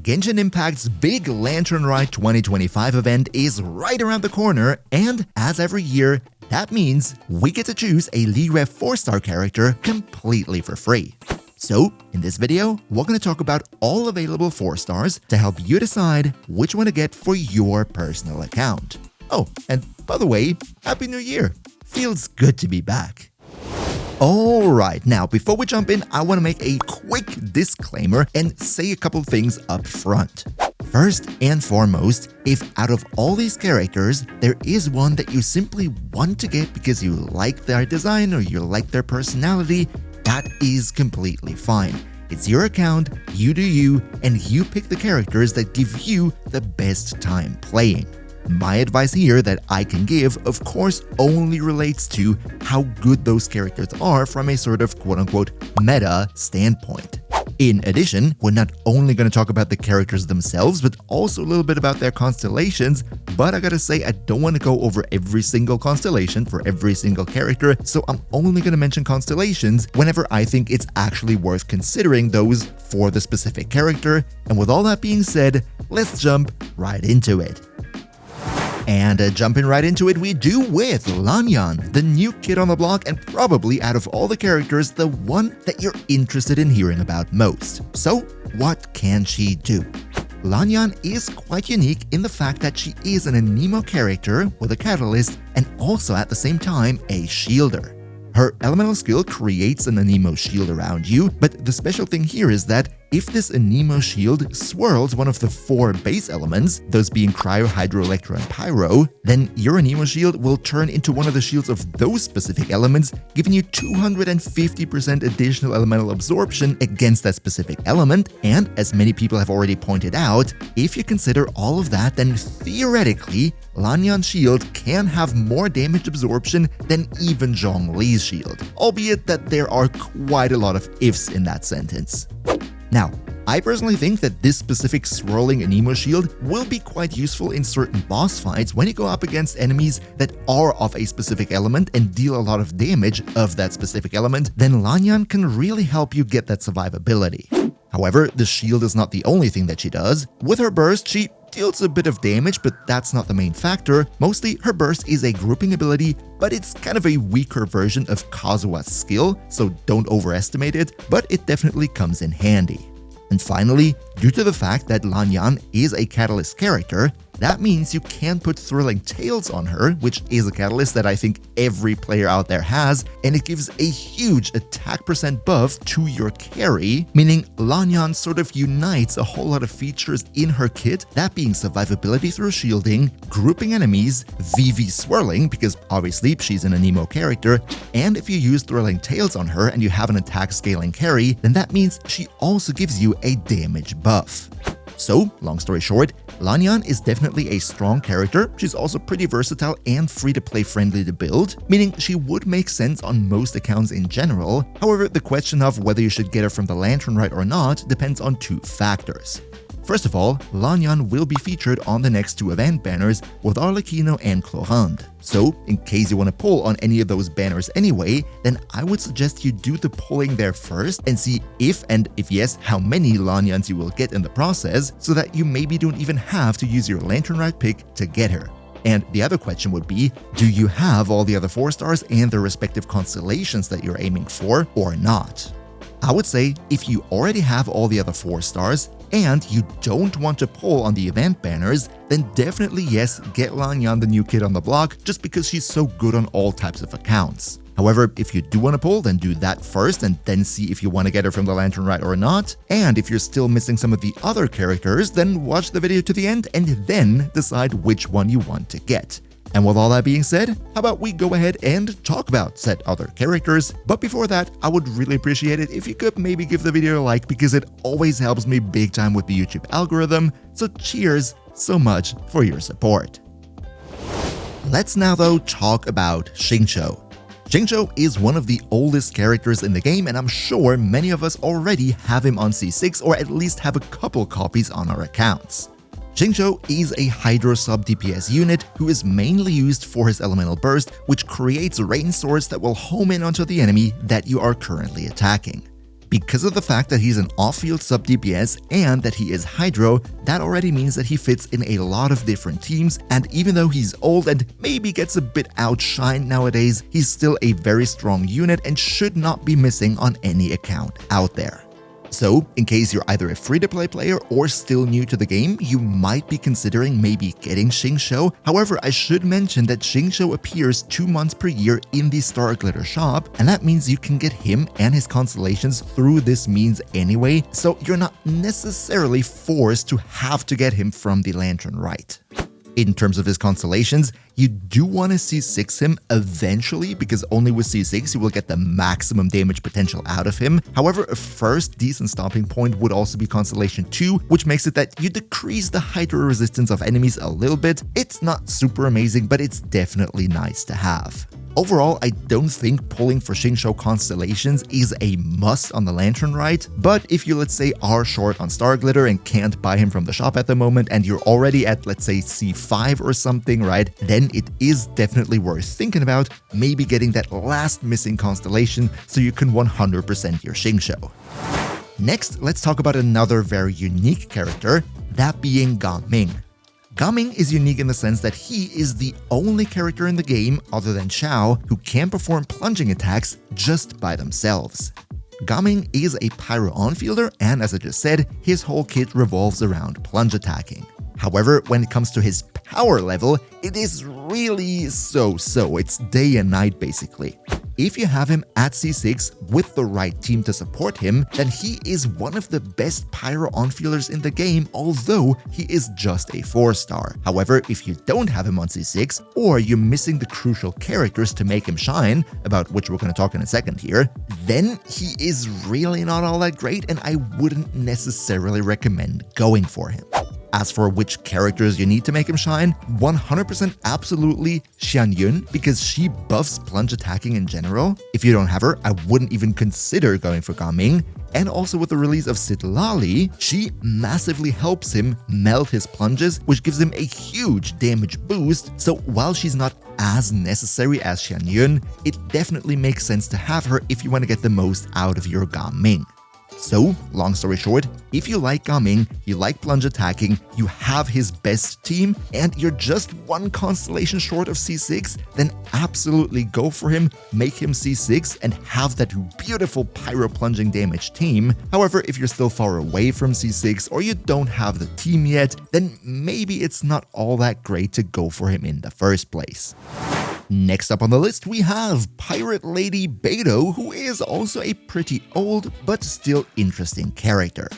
Genshin Impact's big Lantern Rite 2025 event is right around the corner, and as every year, that means we get to choose a League Rev 4-star character completely for free. So, in this video, we're going to talk about all available 4-stars to help you decide which one to get for your personal account. Oh, and by the way, Happy New Year! Feels good to be back. Alright, now before we jump in, I want to make a quick disclaimer and say a couple things up front. First and foremost, if out of all these characters, there is one that you simply want to get because you like their design or you like their personality, that is completely fine. It's your account, you do you, and you pick the characters that give you the best time playing. My advice here that I can give, of course, only relates to how good those characters are from a sort of quote-unquote meta standpoint. In addition, we're not only going to talk about the characters themselves, but also a little bit about their constellations, but I gotta say I don't want to go over every single constellation for every single character, so I'm only going to mention constellations whenever I think it's actually worth considering those for the specific character. And with all that being said, let's jump right into it. And jumping right into it, we do with Lan Yan, the new kid on the block and probably out of all the characters, the one that you're interested in hearing about most. So, what can she do? Lan Yan is quite unique in the fact that she is an Anemo character with a catalyst and also at the same time a shielder. Her elemental skill creates an Anemo shield around you, but the special thing here is that if this Anemo shield swirls one of the 4 base elements, those being Cryo, Hydro, Electro, and Pyro, then your Anemo shield will turn into one of the shields of those specific elements, giving you 250% additional elemental absorption against that specific element. And as many people have already pointed out, if you consider all of that, then theoretically, Lan Yan's shield can have more damage absorption than even Zhongli's shield, albeit that there are quite a lot of ifs in that sentence. Now, I personally think that this specific swirling Anemo shield will be quite useful in certain boss fights when you go up against enemies that are of a specific element and deal a lot of damage of that specific element, then Lan Yan can really help you get that survivability. However, the shield is not the only thing that she does. With her burst, she deals a bit of damage, but that's not the main factor. Mostly, her burst is a grouping ability, but it's kind of a weaker version of Kazuha's skill, so don't overestimate it, but it definitely comes in handy. And finally, due to the fact that Lan Yan is a catalyst character, that means you can put Thrilling Tales on her, which is a catalyst that I think every player out there has, and it gives a huge attack percent buff to your carry, meaning Lan Yan sort of unites a whole lot of features in her kit, that being survivability through shielding, grouping enemies, VV swirling, because obviously she's an Anemo character, and if you use Thrilling Tales on her and you have an attack scaling carry, then that means she also gives you a damage buff. So, long story short, Lan Yan is definitely a strong character. She's also pretty versatile and free-to-play friendly to build, meaning she would make sense on most accounts in general. However, the question of whether you should get her from the Lantern Rite or not depends on 2 factors. First of all, Lan Yan will be featured on the next 2 event banners with Arlecchino and Chlorinde. So, in case you want to pull on any of those banners anyway, then I would suggest you do the pulling there first and see if and if yes, how many Lan Yans you will get in the process, so that you maybe don't even have to use your Lantern Rite pick to get her. And the other question would be, do you have all the other 4-stars and their respective constellations that you're aiming for or not? I would say if you already have all the other 4-stars and you don't want to pull on the event banners, then definitely yes, get Lan Yan the new kid on the block just because she's so good on all types of accounts. However, if you do want to pull, then do that first and then see if you want to get her from the Lantern Rite or not. And if you're still missing some of the other characters, then watch the video to the end and then decide which one you want to get. And with all that being said, how about we go ahead and talk about said other characters. But before that, I would really appreciate it if you could maybe give the video a like because it always helps me big time with the YouTube algorithm. So cheers so much for your support. Let's now though talk about Xingqiu. Xingqiu is one of the oldest characters in the game, and I'm sure many of us already have him on C6 or at least have a couple copies on our accounts. Xingqiu is a Hydro sub DPS unit who is mainly used for his elemental burst, which creates rain swords that will home in onto the enemy that you are currently attacking. Because of the fact that he's an off-field sub-DPS and that he is Hydro, that already means that he fits in a lot of different teams, and even though he's old and maybe gets a bit outshined nowadays, he's still a very strong unit and should not be missing on any account out there. So, in case you're either a free-to-play player or still new to the game, you might be considering maybe getting Xingqiu. However, I should mention that Xingqiu appears 2 months per year in the Star Glitter shop, and that means you can get him and his constellations through this means anyway, so you're not necessarily forced to have to get him from the Lantern Rite. In terms of his constellations, you do want to C6 him eventually, because only with C6 you will get the maximum damage potential out of him. However, a first decent stopping point would also be Constellation 2, which makes it that you decrease the Hydro resistance of enemies a little bit. It's not super amazing, but it's definitely nice to have. Overall, I don't think pulling for Xingqiu constellations is a must on the Lantern Rite, but if you, let's say, are short on Star Glitter and can't buy him from the shop at the moment and you're already at, let's say, C5 or something, right, then it is definitely worth thinking about maybe getting that last missing constellation so you can 100% your Xingqiu. Next, let's talk about another very unique character, that being Gaming. Gaming is unique in the sense that he is the only character in the game, other than Xiao, who can perform plunging attacks just by themselves. Gaming is a pyro on-fielder, and as I just said, his whole kit revolves around plunge attacking. However, when it comes to his power level, it is really so-so. It's day and night basically. If you have him at C6 with the right team to support him, then he is one of the best pyro on-fielders in the game, although he is just a 4-star. However, if you don't have him on C6, or you're missing the crucial characters to make him shine, about which we're going to talk in a second here, then he is really not all that great, and I wouldn't necessarily recommend going for him. As for which characters you need to make him shine, 100% absolutely Xian Yun, because she buffs plunge attacking in general. If you don't have her, I wouldn't even consider going for Gaming. And also with the release of Citlali, she massively helps him melt his plunges, which gives him a huge damage boost. So while she's not as necessary as Xian Yun, it definitely makes sense to have her if you want to get the most out of your Gaming. So, long story short, if you like Gaming, you like plunge attacking, you have his best team, and you're just one constellation short of C6, then absolutely go for him, make him C6, and have that beautiful pyro plunging damage team. However, if you're still far away from C6 or you don't have the team yet, then maybe it's not all that great to go for him in the first place. Next up on the list, we have Pirate Lady Beidou, who is also a pretty old but still interesting character.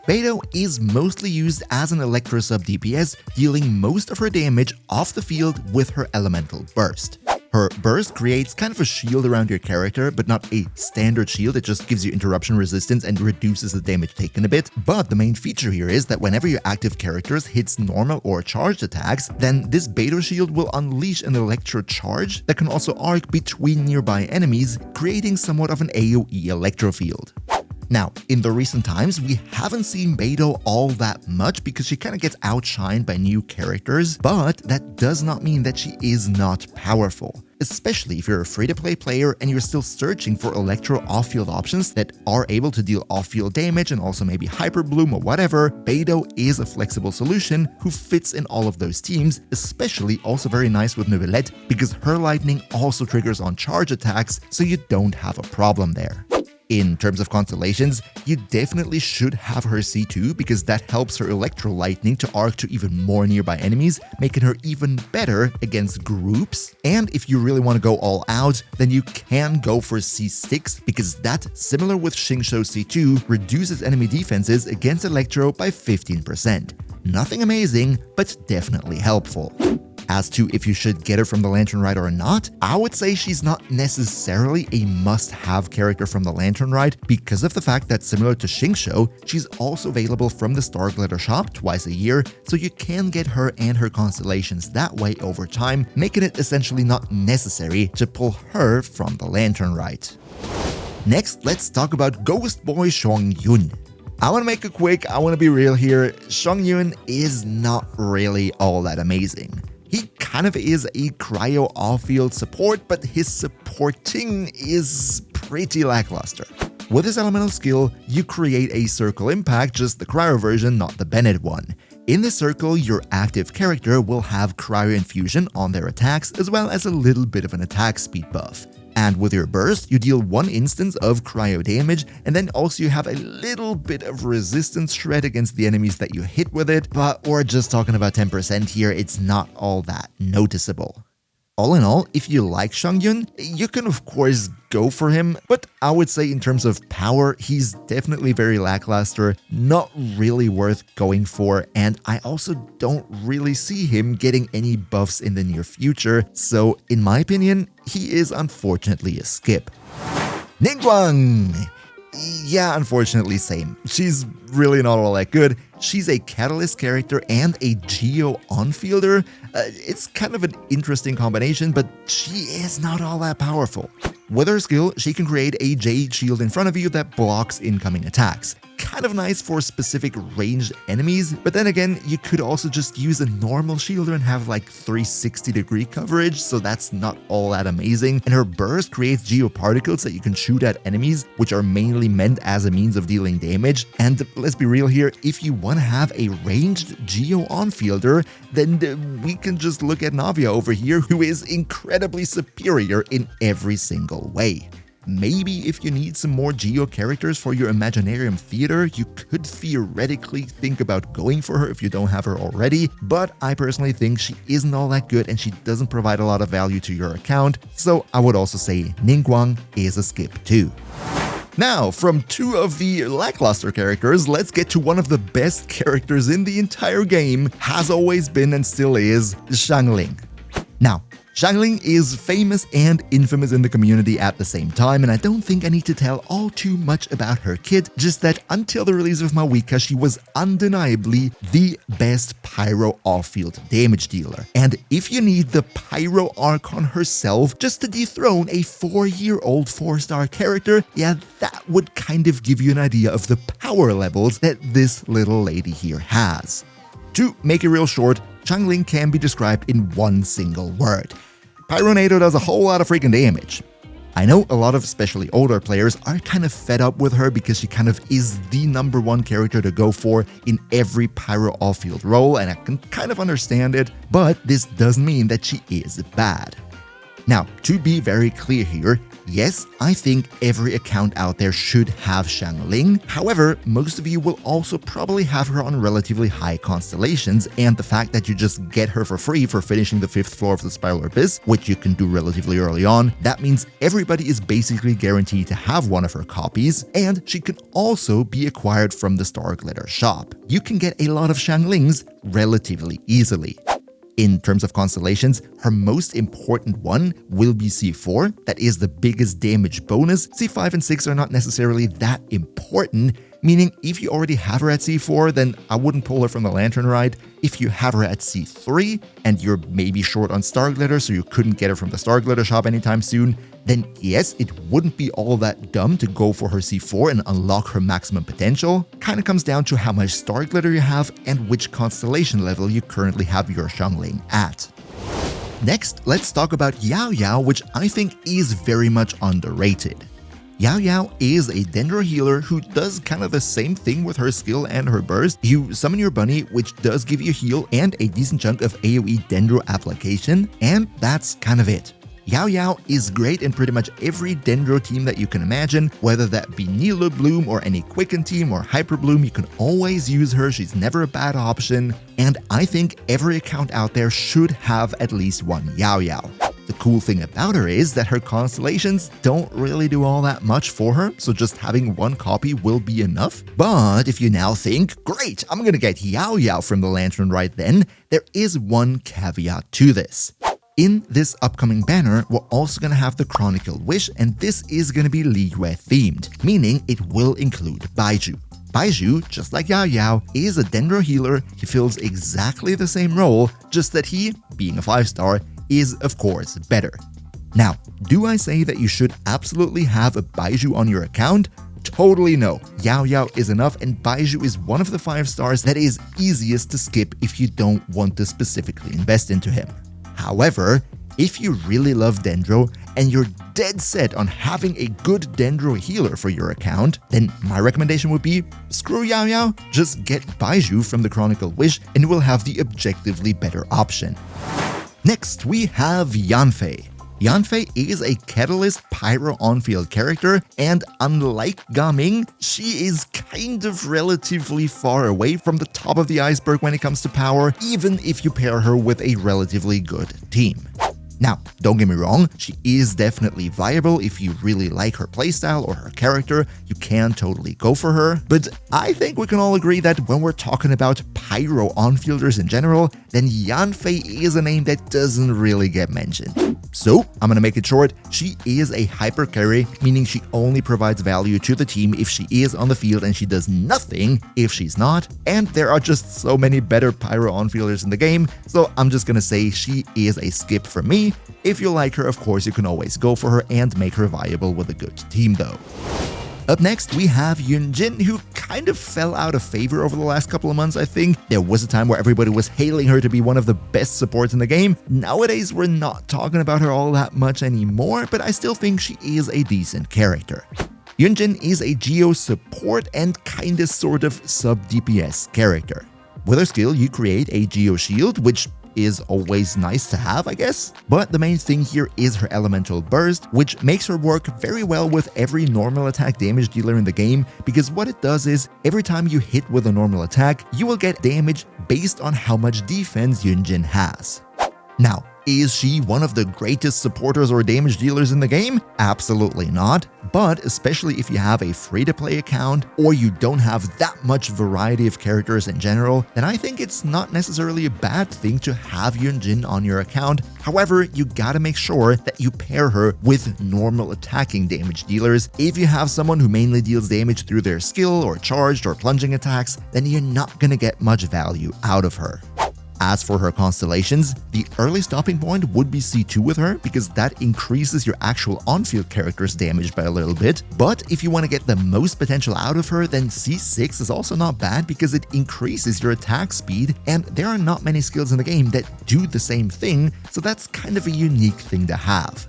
Beidou is mostly used as an Electro sub DPS, dealing most of her damage off the field with her elemental burst. Her burst creates kind of a shield around your character, but not a standard shield. It just gives you interruption resistance and reduces the damage taken a bit. But the main feature here is that whenever your active characters hits normal or charged attacks, then this Beidou shield will unleash an electro charge that can also arc between nearby enemies, creating somewhat of an AoE electro field. Now, in the recent times, we haven't seen Beidou all that much because she kind of gets outshined by new characters, but that does not mean that she is not powerful. Especially if you're a free-to-play player and you're still searching for electro off-field options that are able to deal off-field damage and also maybe Hyper Bloom or whatever, Beidou is a flexible solution who fits in all of those teams, especially also very nice with Neuvillette because her lightning also triggers on charge attacks, so you don't have a problem there. In terms of constellations, you definitely should have her C2 because that helps her Electro Lightning to arc to even more nearby enemies, making her even better against groups. And if you really want to go all out, then you can go for C6 because that, similar with Xingqiu C2, reduces enemy defenses against Electro by 15%. Nothing amazing, but definitely helpful. As to if you should get her from the Lantern Rite or not, I would say she's not necessarily a must-have character from the Lantern Rite because of the fact that, similar to Xingqiu, she's also available from the Star Glitter shop twice a year, so you can get her and her constellations that way over time, making it essentially not necessary to pull her from the Lantern Rite. Next, let's talk about Ghost Boy Xiangyun. I want to make it quick, I want to be real here, Xiangyun is not really all that amazing. He kind of is a cryo off-field support, but his supporting is pretty lackluster. With this elemental skill, you create a circle impact, just the cryo version, not the Bennett one. In this circle, your active character will have cryo infusion on their attacks as well as a little bit of an attack speed buff. And with your burst, you deal 1 instance of cryo damage, and then also you have a little bit of resistance shred against the enemies that you hit with it, but we're just talking about 10% here, it's not all that noticeable. All in all, if you like Xiangyun, you can of course go for him, but I would say in terms of power, he's definitely very lackluster, not really worth going for, and I also don't really see him getting any buffs in the near future, so in my opinion, he is unfortunately a skip. Ningguang! Yeah, unfortunately same. She's really not all that good. She's a Catalyst character and a Geo on-fielder. It's kind of an interesting combination, but she is not all that powerful. With her skill, she can create a Jade shield in front of you that blocks incoming attacks. Kind of nice for specific ranged enemies, but then again, you could also just use a normal shielder and have like 360-degree coverage, so that's not all that amazing. And her burst creates geoparticles that you can shoot at enemies, which are mainly meant as a means of dealing damage. And let's be real here, if you want to have a ranged geo on-fielder, then we can just look at Navia over here, who is incredibly superior in every single way. Maybe if you need some more Geo characters for your Imaginarium theater, you could theoretically think about going for her if you don't have her already, but I personally think she isn't all that good and she doesn't provide a lot of value to your account, so I would also say Ningguang is a skip too. Now, from 2 of the lackluster characters, let's get to one of the best characters in the entire game, has always been and still is, Xiangling. Now, Xiangling is famous and infamous in the community at the same time, and I don't think I need to tell all too much about her kit, just that until the release of Mawika, she was undeniably the best Pyro off-field damage dealer. And if you need the Pyro Archon herself just to dethrone a 4-year-old 4-star character, yeah, that would kind of give you an idea of the power levels that this little lady here has. To make it real short, Xiangling can be described in one single word. Pyronado does a whole lot of freaking damage. I know a lot of especially older players are kind of fed up with her because she kind of is the #1 character to go for in every Pyro off-field role, and I can kind of understand it, but this doesn't mean that she is bad. Now, to be very clear here, yes, I think every account out there should have Xiangling. However, most of you will also probably have her on relatively high constellations, and the fact that you just get her for free for finishing the 5th floor of the Spiral Abyss, which you can do relatively early on, that means everybody is basically guaranteed to have one of her copies, and she can also be acquired from the Star Glitter shop. You can get a lot of Xianglings relatively easily. In terms of constellations, her most important one will be C4, that is the biggest damage bonus. C5 and 6 are not necessarily that important, meaning if you already have her at C4, then I wouldn't pull her from the Lantern Rite. If you have her at C3, and you're maybe short on Star Glitter, so you couldn't get her from the Star Glitter shop anytime soon, then yes, it wouldn't be all that dumb to go for her C4 and unlock her maximum potential. Kinda comes down to how much Star Glitter you have and which constellation level you currently have your Xiangling at. Next, let's talk about Yao Yao, which I think is very much underrated. Yao Yao is a Dendro healer who does kind of the same thing with her skill and her burst. You summon your bunny, which does give you heal and a decent chunk of AoE Dendro application, and that's kind of it. Yao Yao is great in pretty much every Dendro team that you can imagine, whether that be Nilo Bloom or any Quicken team or Hyper Bloom, you can always use her, she's never a bad option, and I think every account out there should have at least one Yao Yao. The cool thing about her is that her constellations don't really do all that much for her, so just having one copy will be enough. But if you now think, great, I'm gonna get Yao Yao from the Lantern Rite then, there is one caveat to this. In this upcoming banner, we're also going to have the Chronicle Wish, and this is going to be Liyue themed, meaning it will include Baizhu. Baizhu, just like Yao Yao, is a Dendro healer. He fills exactly the same role, just that he, being a 5-star, is of course better. Now, do I say that you should absolutely have a Baizhu on your account? Totally no. Yao Yao is enough, and Baizhu is one of the 5-stars that is easiest to skip if you don't want to specifically invest into him. However, if you really love Dendro and you're dead set on having a good Dendro healer for your account, then my recommendation would be screw Yao Yao, just get Baizhu from the Chronicle Wish and we'll have the objectively better option. Next, we have Yanfei. Yanfei is a Catalyst Pyro on-field character, and unlike Gaming, she is kind of relatively far away from the top of the iceberg when it comes to power, even if you pair her with a relatively good team. Now, don't get me wrong, she is definitely viable if you really like her playstyle or her character, you can totally go for her, but I think we can all agree that when we're talking about pyro on-fielders in general, then Yanfei is a name that doesn't really get mentioned. So, I'm gonna make it short, she is a hyper carry, meaning she only provides value to the team if she is on the field and she does nothing if she's not, and there are just so many better pyro on-fielders in the game, so I'm just gonna say she is a skip for me. If you like her, of course, you can always go for her and make her viable with a good team though. Up next, we have Yunjin, who kind of fell out of favor over the last couple of months, I think. There was a time where everybody was hailing her to be one of the best supports in the game. Nowadays, we're not talking about her all that much anymore, but I still think she is a decent character. Yunjin is a Geo support and kinda sort of sub-DPS character. With her skill, you create a Geo shield, which is always nice to have, I guess. But the main thing here is her elemental burst, which makes her work very well with every normal attack damage dealer in the game, because what it does is, every time you hit with a normal attack, you will get damage based on how much defense Yunjin has. Now, is she one of the greatest supporters or damage dealers in the game? Absolutely not, but especially if you have a free-to-play account or you don't have that much variety of characters in general, then I think it's not necessarily a bad thing to have Yunjin on your account. However, you gotta make sure that you pair her with normal attacking damage dealers. If you have someone who mainly deals damage through their skill or charged or plunging attacks, then you're not gonna get much value out of her. As for her constellations, the early stopping point would be C2 with her, because that increases your actual on-field character's damage by a little bit. But if you want to get the most potential out of her, then C6 is also not bad, because it increases your attack speed, and there are not many skills in the game that do the same thing, so that's kind of a unique thing to have.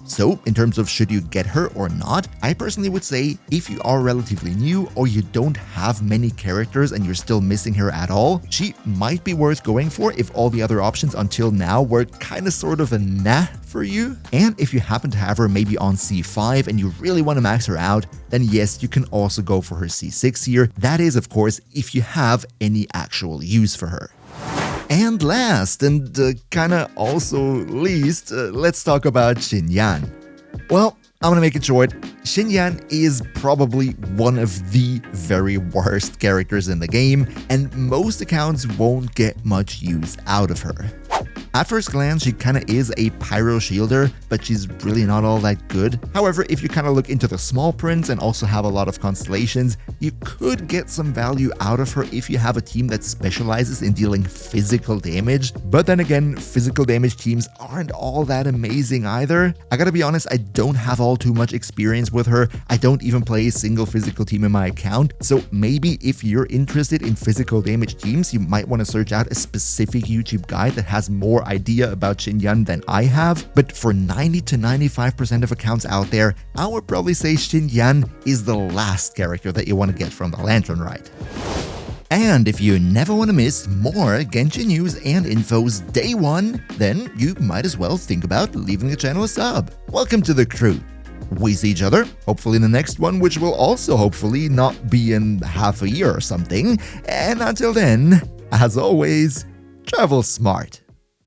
So, in terms of should you get her or not, I personally would say if you are relatively new or you don't have many characters and you're still missing her at all, she might be worth going for if all the other options until now were kinda sort of a nah for you. And if you happen to have her maybe on C5 and you really want to max her out, then yes, you can also go for her C6 here. That is, of course, if you have any actual use for her. And last, and kinda also least, let's talk about Xinyan. Well, I'm gonna make it short. Xinyan is probably one of the very worst characters in the game, and most accounts won't get much use out of her. At first glance, she kinda is a pyro shielder, but she's really not all that good. However, if you kinda look into the small print and also have a lot of constellations, you could get some value out of her if you have a team that specializes in dealing physical damage. But then again, physical damage teams aren't all that amazing either. I gotta be honest, I don't have all too much experience with her. I don't even play a single physical team in my account. So maybe if you're interested in physical damage teams, you might want to search out a specific YouTube guide that has more idea about Xinyan than I have, but for 90 to 95% of accounts out there, I would probably say Xinyan is the last character that you want to get from the Lantern Rite. And if you never want to miss more Genshin news and infos day one, then you might as well think about leaving the channel a sub. Welcome to the crew. We see each other, hopefully in the next one, which will also hopefully not be in half a year or something. And until then, as always, travel smart.